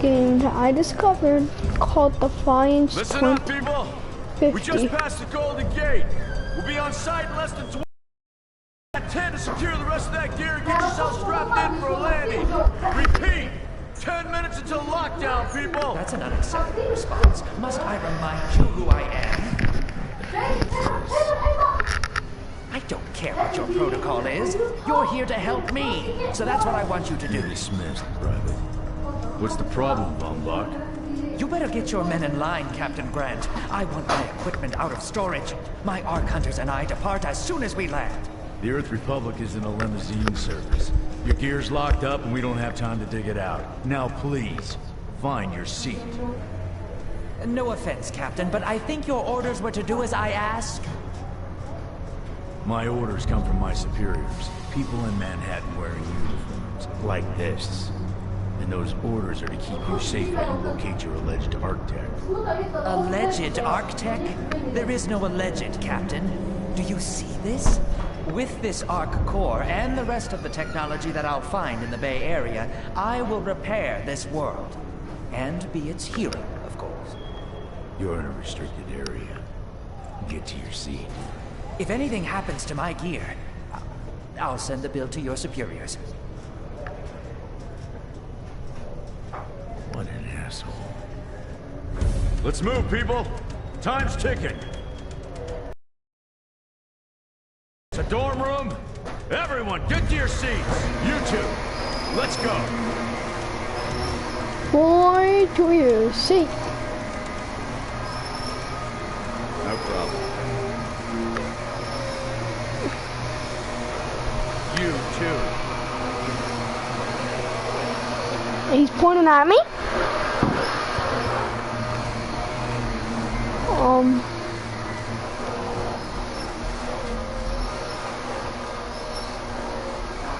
game that I discovered called Defiance Listen up, people. 2050. We just passed the Golden Gate. We'll be on site in less than 20. At 10 to secure the rest of that gear and get yourself strapped in for a landing. Repeat, 10 minutes until lockdown, people. That's an unacceptable response. Must I remind you who I am? I don't care what your protocol is. You're here to help me. So that's what I want you to do. Dismissed, Private. What's the problem, Von Bach? You better get your men in line, Captain Grant. I want my equipment out of storage. My Ark Hunters and I depart as soon as we land. The Earth Republic is in a limousine service. Your gear's locked up and we don't have time to dig it out. Now please, find your seat. No offense, Captain, but I think your orders were to do as I ask. My orders come from my superiors. People in Manhattan wearing uniforms, like this. And those orders are to keep you safe when you locate your alleged Arctech. Alleged Arctech? There is no alleged, Captain. Do you see this? With this Ark core and the rest of the technology that I'll find in the Bay Area, I will repair this world. And be its hero, of course. You're in a restricted area. Get to your seat. If anything happens to my gear, I'll send the bill to your superiors. What an asshole. Let's move, people! Time's ticking! It's a dorm room! Everyone, get to your seats! You two, let's go! Boy, to your seat. No problem. You too. He's pointing at me.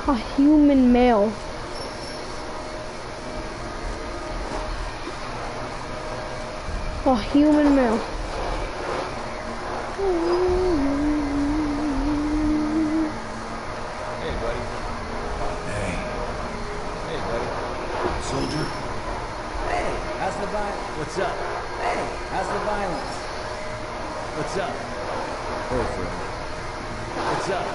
A human male. A human male. Hey, buddy. Hey, Hey, buddy. soldier? Hey, how's the What's up? Hey, how's the violence? What's up? Hey, friend. What's up?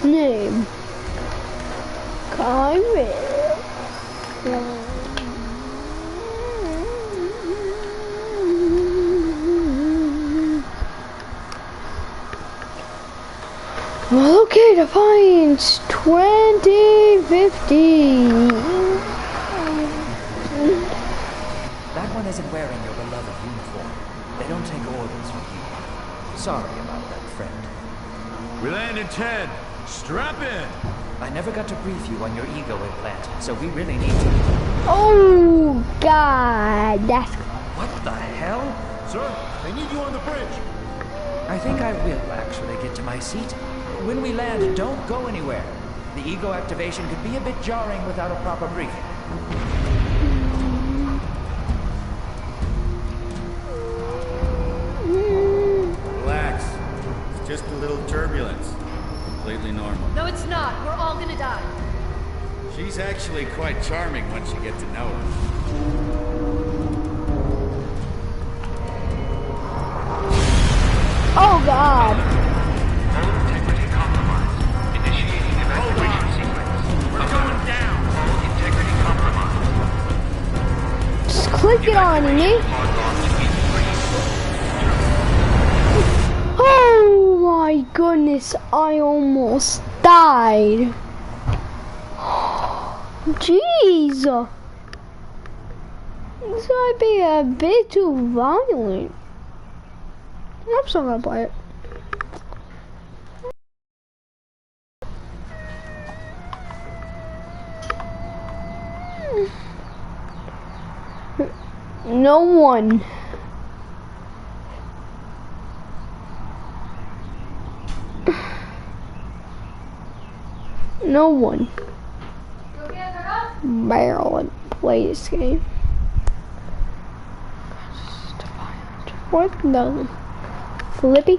Name. Kyrie. Okay, Defiance 2050. That one isn't wearing your beloved uniform. They don't take orders from you. Sorry about that, friend. We land in 10. Strap in. I never got to brief you on your ego implant, so we really need to... Oh, God. That's... What the hell? Sir, they need you on the bridge. I think I will actually get to my seat. When we land, don't go anywhere. The ego activation could be a bit jarring without a proper briefing. Relax. It's just a little turbulence. Completely normal. No, it's not. We're all gonna die. She's actually quite charming once you get to know her. Oh, God. All integrity compromised. Initiating evacuation sequence. We're going down. All integrity compromised. Just click it on me. Oh my goodness, I almost died. Jeez. This might be a bit too violent. I'm still gonna play it. No one. No one. Barely play this game. What the Flippy?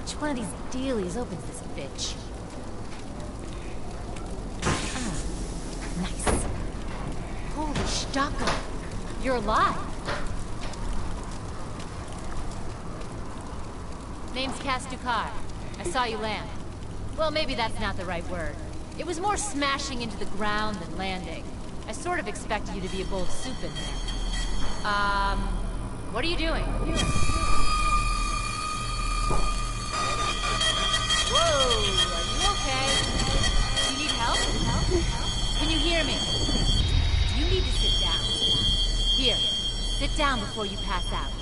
Which one of these dealies opens this bitch? Nice. Holy Stocko. You're alive. Name's Kastukar. I saw you land. Well, maybe that's not the right word. It was more smashing into the ground than landing. I sort of expected you to be a bowl of soup in there. What are you doing? Whoa, are you okay? Do you need help? Can you hear me? You need to sit down. Here, sit down before you pass out.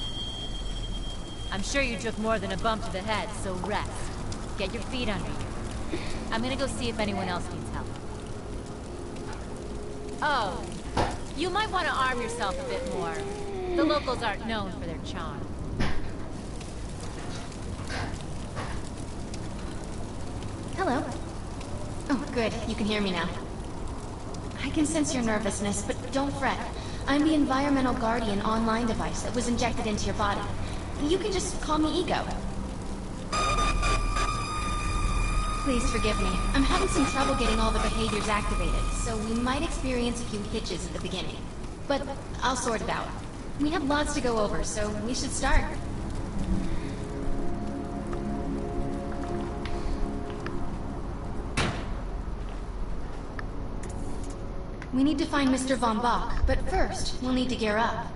I'm sure you took more than a bump to the head, so rest. Get your feet under you. I'm gonna go see if anyone else needs help. Oh, you might want to arm yourself a bit more. The locals aren't known for their charm. Hello. Oh, good. You can hear me now. I can sense your nervousness, but don't fret. I'm the Environmental Guardian online device that was injected into your body. You can just call me Ego. Please forgive me. I'm having some trouble getting all the behaviors activated, so we might experience a few hitches at the beginning. But I'll sort it out. We have lots to go over, so we should start. We need to find Mr. Von Bach, but first, we'll need to gear up.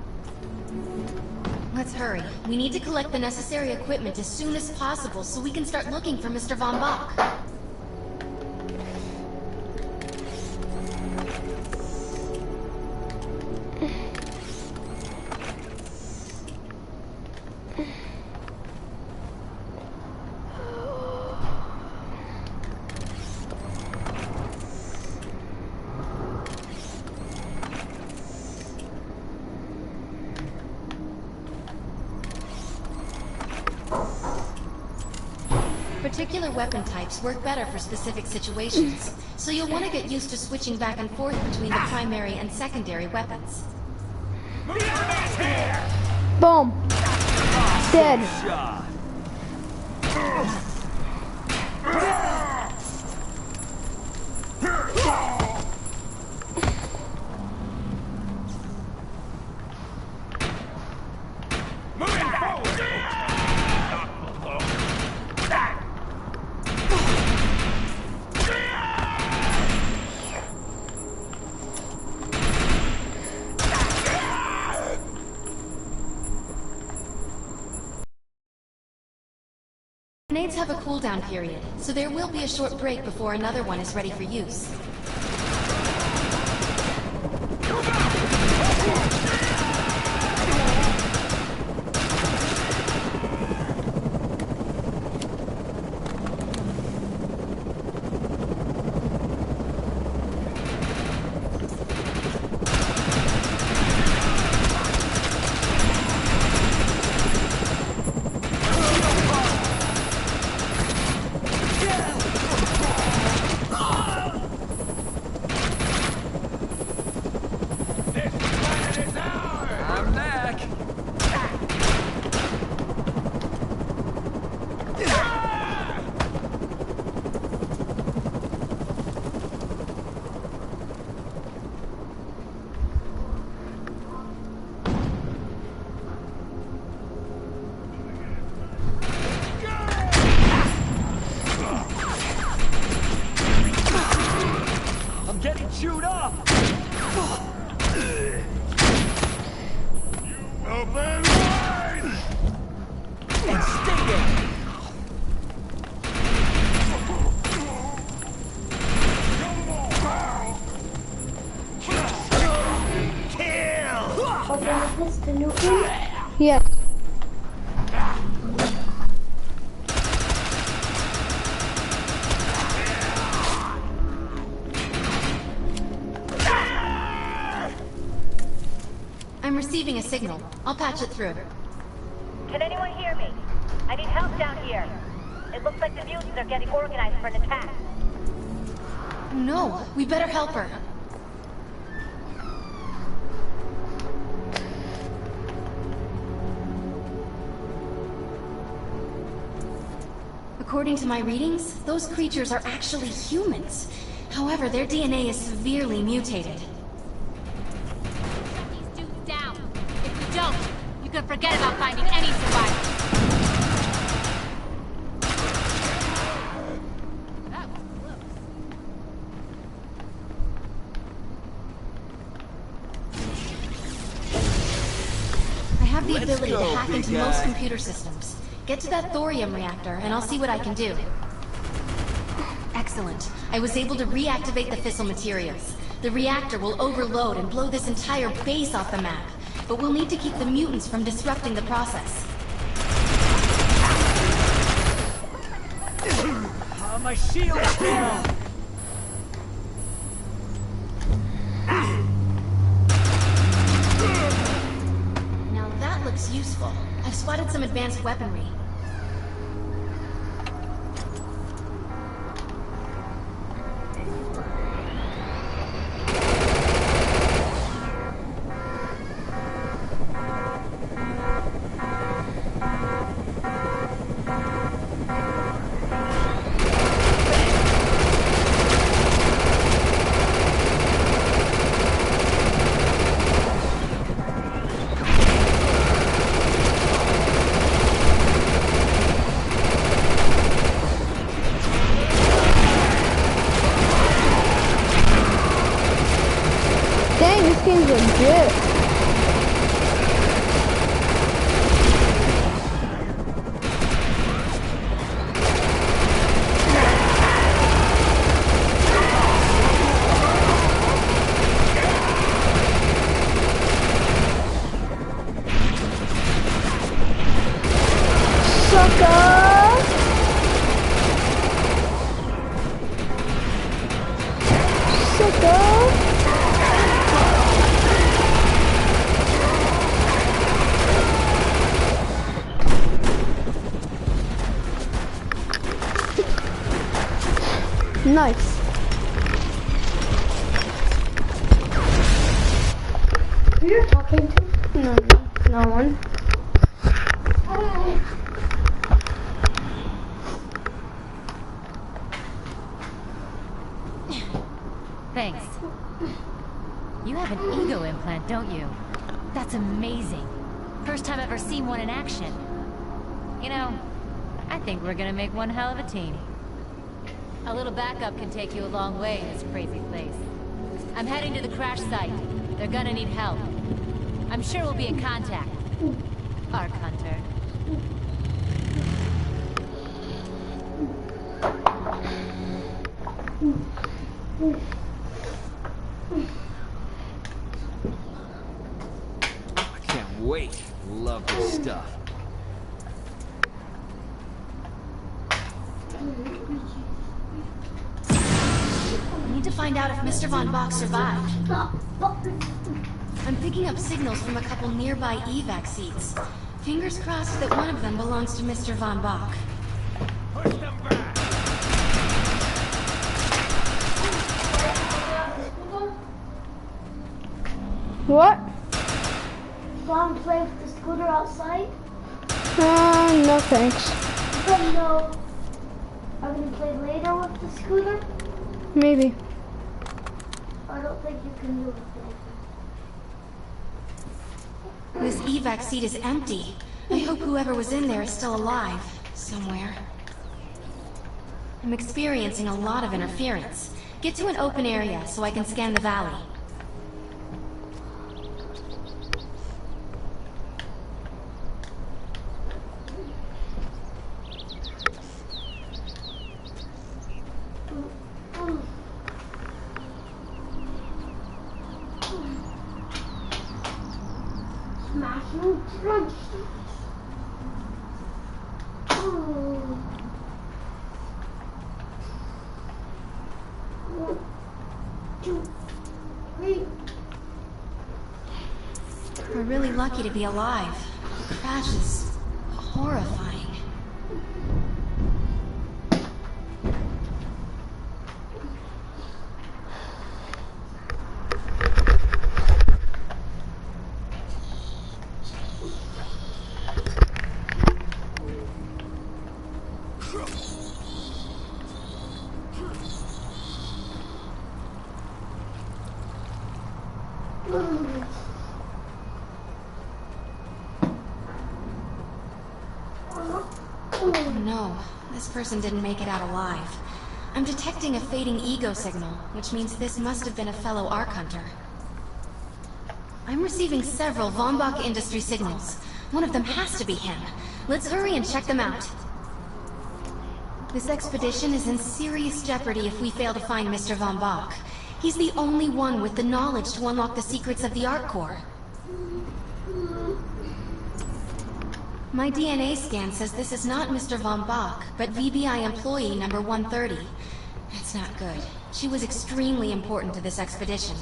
Let's hurry. We need to collect the necessary equipment as soon as possible so we can start looking for Mr. Von Bach. Particular weapon types work better for specific situations, so you'll want to get used to switching back and forth between the primary and secondary weapons. Boom. Dead. Grenades have a cooldown period, so there will be a short break before another one is ready for use. Shoot up! Open wide! And stay there! this to Newton? Yeah. I'm receiving a signal. I'll patch it through. Can anyone hear me? I need help down here. It looks like the mutants are getting organized for an attack. No, we better help her. According to my readings, those creatures are actually humans. However, their DNA is severely mutated. Shut these dudes down. If you don't, you can forget about finding any survivors. That was close. I have the ability to hack into most computer systems. Get to that thorium reactor, and I'll see what I can do. Excellent. I was able to reactivate the fissile materials. The reactor will overload and blow this entire base off the map, but we'll need to keep the mutants from disrupting the process. My shield's down! Now that looks useful. I've spotted some advanced weaponry. Dang, this game's legit. Sucker! Sucker! Nice. Who you're talking to? No one. Thanks. You have an ego implant, don't you? That's amazing. First time I've ever seen one in action. You know, I think we're gonna make one hell of a team. A little backup can take you a long way in this crazy place. I'm heading to the crash site. They're gonna need help. I'm sure we'll be in contact. Arc Hunter. I can't wait. Love this stuff. I need to find out if Mr. Von Bach survived. I'm picking up signals from a couple nearby evac seats. Fingers crossed that one of them belongs to Mr. Von Bach. Push them back. What? Want to play with the scooter outside? No thanks. But no. Are we gonna play later with the scooter? Maybe. I don't think you can do it. This evac seat is empty. I hope whoever was in there is still alive, somewhere. I'm experiencing a lot of interference. Get to an open area so I can scan the valley. Smashing drugstore. Oh. 1, 2, 3. We're really lucky to be alive. The crash is horrifying. Oh no, this person didn't make it out alive. I'm detecting a fading ego signal, which means this must have been a fellow Ark Hunter. I'm receiving several Von Bach Industry signals. One of them has to be him. Let's hurry and check them out. This expedition is in serious jeopardy if we fail to find Mr. Von Bach. He's the only one with the knowledge to unlock the secrets of the Ark Core. My DNA scan says this is not Mr. Von Bach, but VBI employee number 130. That's not good. She was extremely important to this expedition.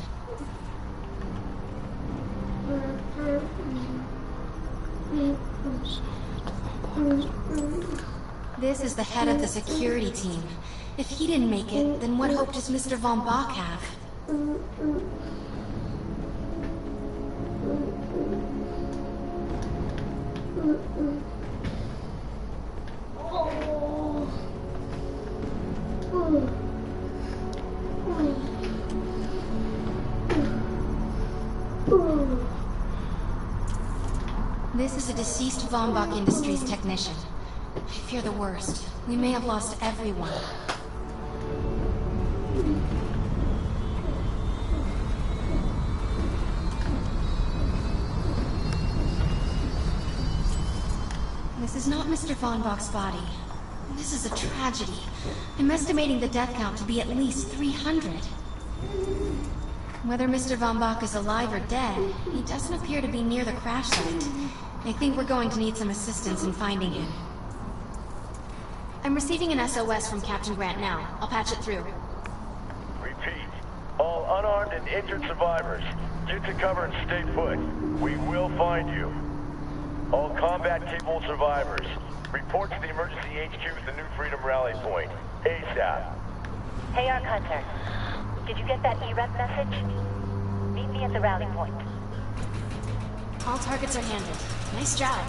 This is the head of the security team. If he didn't make it, then what hope does Mr. Von Bach have? This is a deceased Von Bach Industries technician. I fear the worst. We may have lost everyone. This is not Mr. Von Bach's body. This is a tragedy. I'm estimating the death count to be at least 300. Whether Mr. Von Bach is alive or dead, he doesn't appear to be near the crash site. I think we're going to need some assistance in finding him. I'm receiving an SOS from Captain Grant now. I'll patch it through. Repeat. All unarmed and injured survivors, get to cover and stay put. We will find you. All combat-capable survivors, report to the emergency HQ at the New Freedom Rally Point. ASAP. Hey, Ark Hunter. Did you get that EREP message? Meet me at the rally point. All targets are handled. Nice job.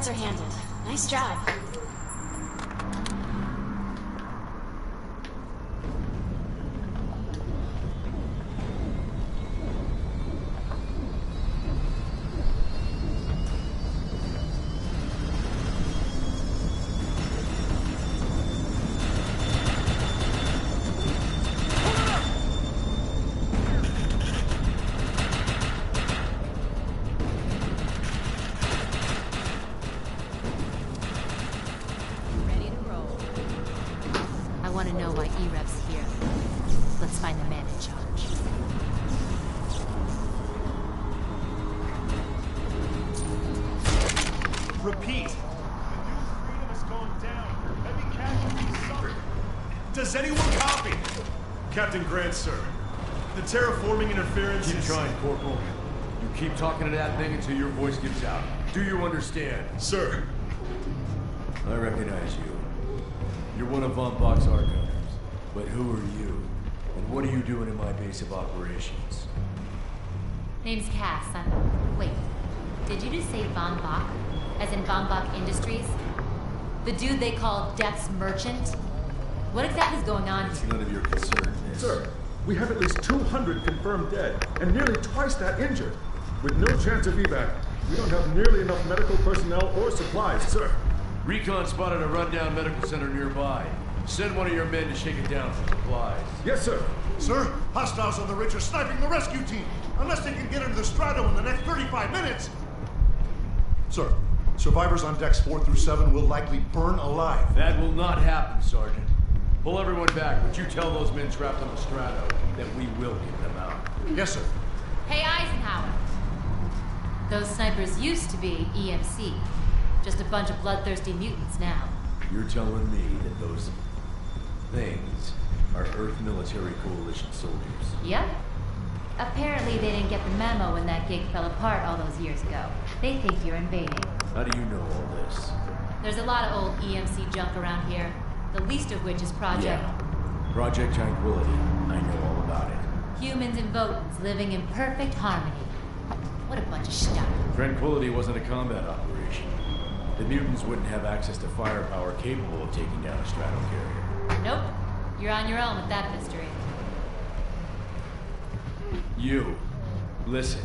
are handled. Nice job. Ready to roll. I want to know why E-Rep's here. Let's find the man in charge. Repeat. Freedom has gone down. Heavy casualties suffered. Does anyone copy? Captain Grant, sir. The terraforming interference Keep trying, Corporal. You keep talking to that thing until your voice gives out. Do you understand? Sir. I recognize you. You're one of Von Bach's archives. But who are you? And what are you doing in my base of operations? Name's Cass. Wait. Did you just say Von Bach? As in Von Bach Industries? The dude they call Death's Merchant? What exactly is going on It's here? none of your concern, miss. Sir, we have at least 200 confirmed dead, and nearly twice that injured. With no chance of evac, we don't have nearly enough medical personnel or supplies, sir. Recon spotted a rundown medical center nearby. Send one of your men to shake it down for supplies. Yes, sir. Sir, hostiles on the ridge are sniping the rescue team. Unless they can get into the Strato in the next 35 minutes. Sir, survivors on decks 4 through 7 will likely burn alive. That will not happen, Sergeant. Pull everyone back, but you tell those men trapped on the Strato that we will get them out. Yes, sir. Hey, Eisenhower. Those snipers used to be EMC. Just a bunch of bloodthirsty mutants now. You're telling me that those things are Earth Military Coalition soldiers? Yep. Apparently they didn't get the memo when that gig fell apart all those years ago. They think you're invading. How do you know all this? There's a lot of old EMC junk around here. The least of which is Project... Yeah. Project Tranquility. I know all about it. Humans and Votans living in perfect harmony. What a bunch of stuff. Tranquility wasn't a combat operation. The mutants wouldn't have access to firepower capable of taking down a stratocarrier. Nope. You're on your own with that mystery. You, listen.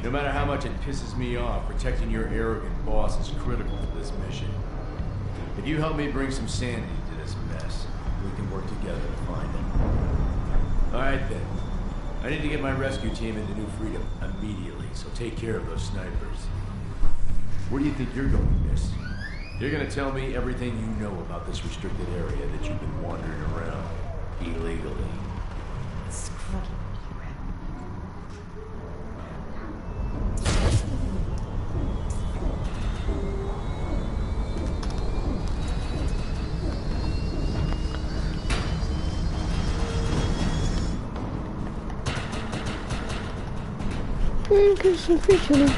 No matter how much it pisses me off, protecting your arrogant boss is critical to this mission. If you help me bring some sanity to this mess, we can work together to find him. All right then. I need to get my rescue team into New Freedom immediately, so take care of those snipers. Where do you think you're going, miss? You're gonna tell me everything you know about this restricted area that you've been wandering around illegally. Screw you. Get some fish in it.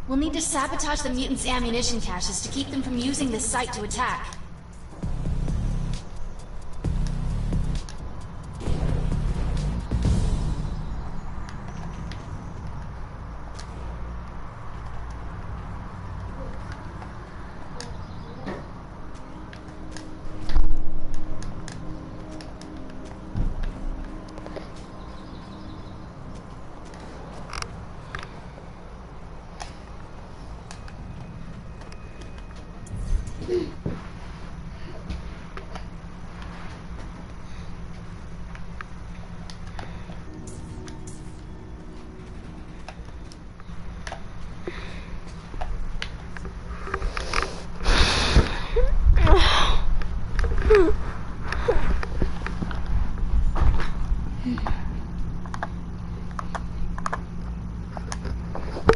We'll need to sabotage the mutants' ammunition caches to keep them from using this site to attack.